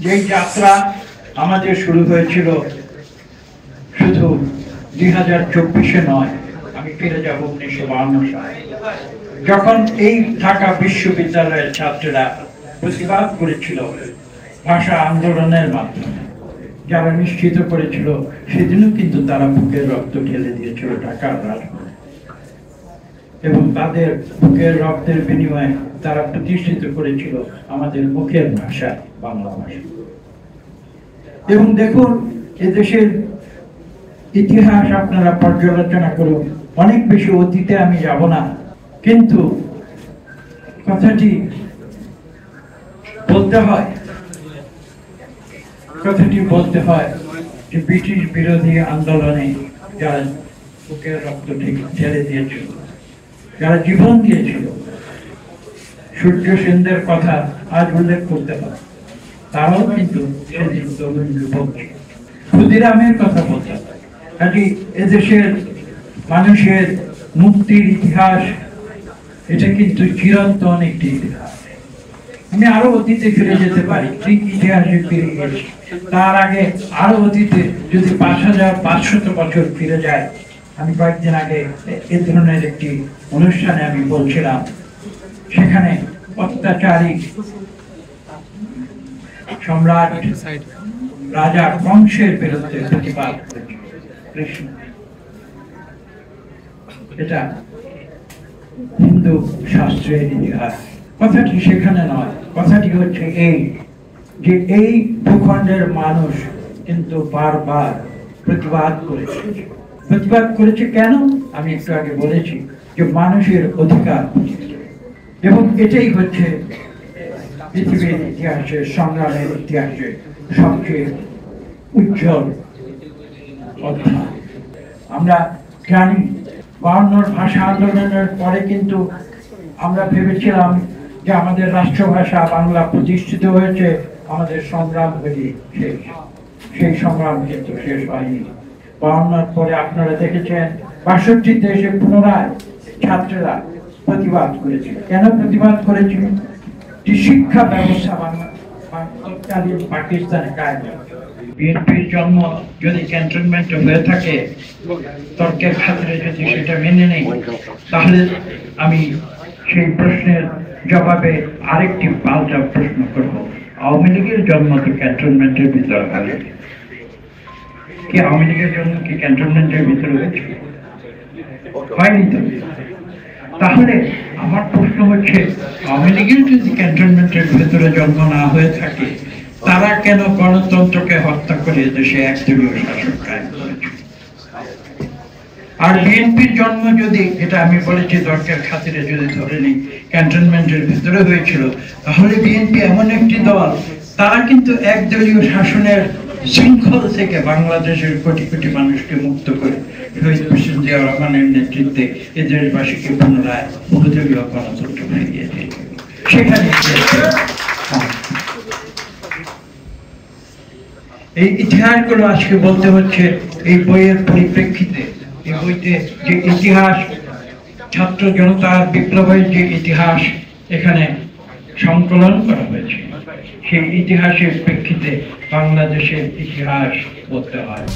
যে যাত্রা আমাদের শুরু হয়েছিল শুধু 2024-এ নয়, আমি ফিরে যাব 1952 সালে, যখন এই ঢাকা বিশ্ববিদ্যালয়ের ছাত্ররা প্রতিবাদ করেছিল ভাষা আন্দোলনের মাধ্যমে। যারা নিশ্চিত করেছিল সেদিনও কিন্তু তারা বুকের রক্ত ঢেলে দিয়েছিল ঢাকার রাজপথে, এবং তাদের বুকের রক্তের বিনিময়ে তারা প্রতিষ্ঠিত করেছিল আমাদের মুখের ভাষা বাংলা ভাষা। এবং দেখুন, এদেশের ইতিহাস আপনারা পর্যালোচনা করুন। অনেক বেশি অতীতে আমি যাব না, কিন্তু কথাটি বলতে হয় যে ব্রিটিশ বিরোধী আন্দোলনে যারা বুকের রক্ত ঢেলে দিয়েছিল, যারা জীবন দিয়েছিল, সূর্য সেনদের কথা আজ উল্লেখ করতে হয়, তারাও কিন্তু সেদিন তরুণ যুবক ছিল। ক্ষুদিরামের কথা বলতে হয়। কাজে এদেশের মানুষের মুক্তির ইতিহাস, এটা কিন্তু চিরন্তন একটি ইতিহাস। আমি আরো অতীতে ফিরে যেতে পারি, ঠিক ইতিহাসে ফিরে গেছি। তার আগে আরো অতীতে যদি 5500 বছর ফিরে যায়। আমি কয়েকদিন আগে এ ধরনের একটি অনুষ্ঠানে আমি বলছিলাম, সেখানে অত্যাচারী সম্রাট রাজা কংসের বিরুদ্ধে প্রতিবাদ কৃষ্ণ। এটা হিন্দু শাস্ত্রের ইতিহাস। কথাটি সেখানে নয়, কথাটি হচ্ছে এই যে এই ভূখণ্ডের মানুষ কিন্তু বারবার প্রতিবাদ করেছে কেন? আমি একটু আগে বলেছি যে মানুষের অধিকার, এবং এটাই হচ্ছে পৃথিবীর ইতিহাসে, সংগ্রামের ইতিহাসে সবচেয়ে উজ্জ্বল অধ্যায়। আমরা জানি 52 ভাষা আন্দোলনের পরে কিন্তু আমরা ভেবেছিলাম যে আমাদের রাষ্ট্রভাষা বাংলা প্রতিষ্ঠিত হয়েছে, আমাদের সংগ্রাম হয়ে শেষ। সেই সংগ্রাম কিন্তু শেষ হয়নি। 52 পরে আপনারা দেখেছেন 62-তে এসে পুনরায় ছাত্ররা প্রতিবাদ করেছিল। কেন প্রতিবাদ করেছিল? যে শিক্ষা ব্যবস্থা পাকিস্তানে কায়েম। বিএনপির জন্ম যদি ক্যান্টনমেন্টে হয়ে থাকে, তর্কের খাতিরে যদি সেটা মেনে নেই, তাহলে আমি সেই প্রশ্নের জবাবে আরেকটি পাল্টা প্রশ্ন করব। আওয়ামী লীগের জন্ম তো ক্যান্টনমেন্টের ভিতরে হয় কি? আওয়ামী লীগের জন্ম কি ক্যান্টনমেন্টের ভিতরে হয়েছে? হয়নি তো। তাহলে আমার প্রশ্ন হচ্ছে, আওয়ামী লীগের যদি ক্যান্টনমেন্টের ভেতরে জন্ম না হয়ে থাকে, তারা কেন গণতন্ত্রকে হত্যা করে দেশে একদলীয় শাসন কায়েম করেছে? আর বিএনপির জন্ম যদি, এটা আমি বলেছি তর্কের খাতিরে যদি ধরে নিই, ক্যান্টনমেন্টের ভেতরে হয়েছিল, তাহলে বিএনপি এমন একটি দল, তারা কিন্তু একদলীয় শাসনের শৃঙ্খল থেকে বাংলাদেশের কোটি কোটি মানুষকে মুক্ত করে শহীদ প্রেসিডেন্ট জিয়াউর রহমানের নেতৃত্বে এ দেশবাসীকে পুনরায় বহুদলীয় গণতন্ত্র ফিরিয়ে দিয়েছে। সেখানে এই ইতিহাসগুলো আজকে বলতে হচ্ছে এই বইয়ের পরিপ্রেক্ষিতে। এই বইতে যে ইতিহাস, ছাত্র জনতার বিপ্লবের যে ইতিহাস এখানে সংকলন করা হয়েছে, সেই ইতিহাসের প্রেক্ষিতে বাংলাদেশের ইতিহাস বলতে হয়।